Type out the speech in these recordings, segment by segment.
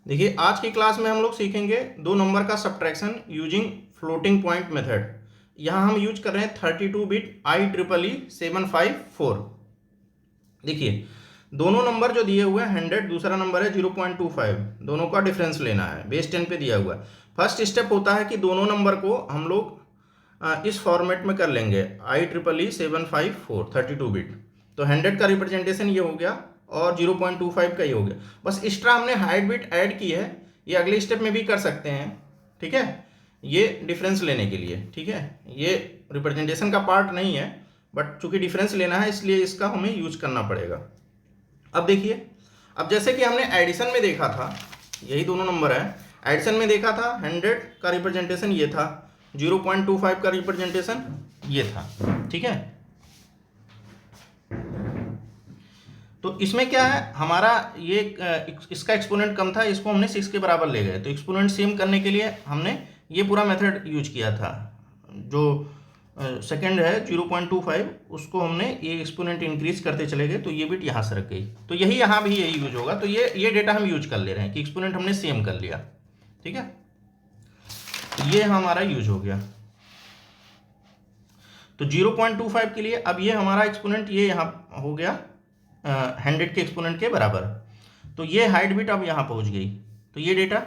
देखिए आज की क्लास में हम लोग सीखेंगे दो नंबर का subtraction using floating point method. यहाँ हम यूज कर रहे हैं 32 बिट IEEE 754। देखिए दोनों नंबर जो दिए हुए हैं 100, दूसरा नंबर है 0.25, दोनों का डिफरेंस लेना है, बेस 10 पे दिया हुआ है। फर्स्ट स्टेप होता है कि दोनों नंबर को हम लोग इस फॉर्मेट में कर लेंगे IEEE 754 32 बिट। तो 100 का रिप्रेजेंटेशन ये हो गया और 0.25 का ये हो गया। बस एक्स्ट्रा हमने हाइट बिट ऐड की है, ये अगले स्टेप में भी कर सकते हैं, ठीक है, ये डिफरेंस लेने के लिए, ठीक है। ये रिप्रेजेंटेशन का पार्ट नहीं है, बट चूंकि डिफरेंस लेना है इसलिए इसका हमें यूज करना पड़ेगा। अब देखिए, अब जैसे कि हमने एडिशन में देखा था, यही दोनों नंबर है, एडिशन में देखा था 100 का रिप्रेजेंटेशन ये था, 0.25 का रिप्रेजेंटेशन ये था, ठीक है। तो इसमें क्या है, हमारा ये इसका एक्सपोनेंट कम था, इसको हमने 6 के बराबर ले गए। तो एक्सपोनेंट सेम करने के लिए हमने ये पूरा मेथड यूज किया था। जो सेकंड है 0.25, उसको हमने ये एक्सपोनेंट इंक्रीज करते चले गए, तो ये बिट यहाँ से रख गई। तो यही यहाँ भी यही यूज होगा। तो ये डेटा हम यूज कर ले रहे हैं कि एक्सपोनेंट हमने सेम कर लिया, ठीक है। तो ये हमारा यूज हो गया। तो 0.25 के लिए अब ये हमारा एक्सपोनेंट ये यहाँ हो गया 100 के एक्सपोनेंट के बराबर। तो ये हाइट बिट अब यहाँ पहुँच गई, तो ये डेटा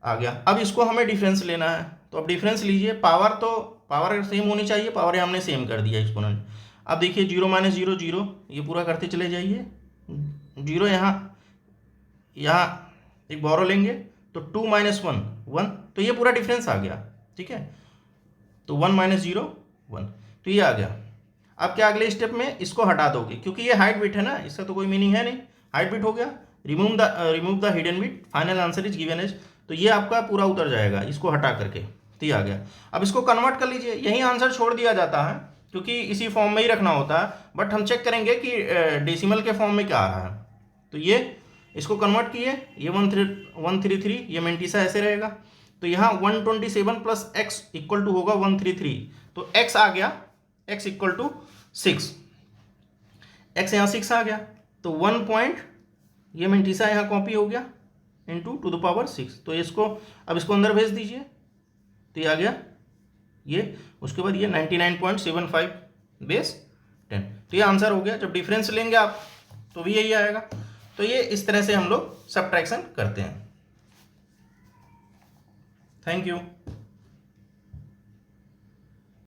आ गया। अब इसको हमें डिफरेंस लेना है, तो अब डिफरेंस लीजिए। पावर सेम होनी चाहिए, पावर हमने सेम कर दिया एक्सपोनेंट। अब देखिए 0 - 0 0, ये पूरा करते चले जाइए। 0 यहाँ एक बोरो लेंगे तो 2 - 1 1, तो ये पूरा डिफरेंस आ गया, ठीक है। तो 1 - 0 1, तो ये आ गया। अब क्या अगले स्टेप में इसको हटा दोगे, क्योंकि ये हाइट बिट है ना, इसका तो कोई मीनिंग है नहीं, हाइट बिट हो गया। Remove the hidden bit, final answer is given as, तो ये आपका पूरा उतर जाएगा इसको हटा करके, तो ये आ गया। अब इसको कन्वर्ट कर लीजिए, यही आंसर छोड़ दिया जाता है क्योंकि इसी फॉर्म में ही रखना होता है, बट हम चेक करेंगे कि डेसिमल के फॉर्म में क्या आ रहा है। तो ये इसको कन्वर्ट किए, ये 133, ये मेंटिसा ऐसे रहेगा। तो यहाँ 127 प्लस एक्स इक्वल टू होगा 133, तो एक्स आ गया, एक्स इक्वल टू 6, एक्स यहाँ 6 आ गया। तो 1 पॉइंट, ये मेंटिसा यहाँ कॉपी हो गया, इंटू टू द पावर 6। तो इसको अब इसको अंदर भेज दीजिए, तो ये आ गया ये। उसके बाद ये 99.75 बेस 10, तो ये आंसर हो गया। जब डिफरेंस लेंगे आप तो भी यही आएगा। तो ये इस तरह से हम लोग सब्ट्रैक्शन करते हैं। Thank you.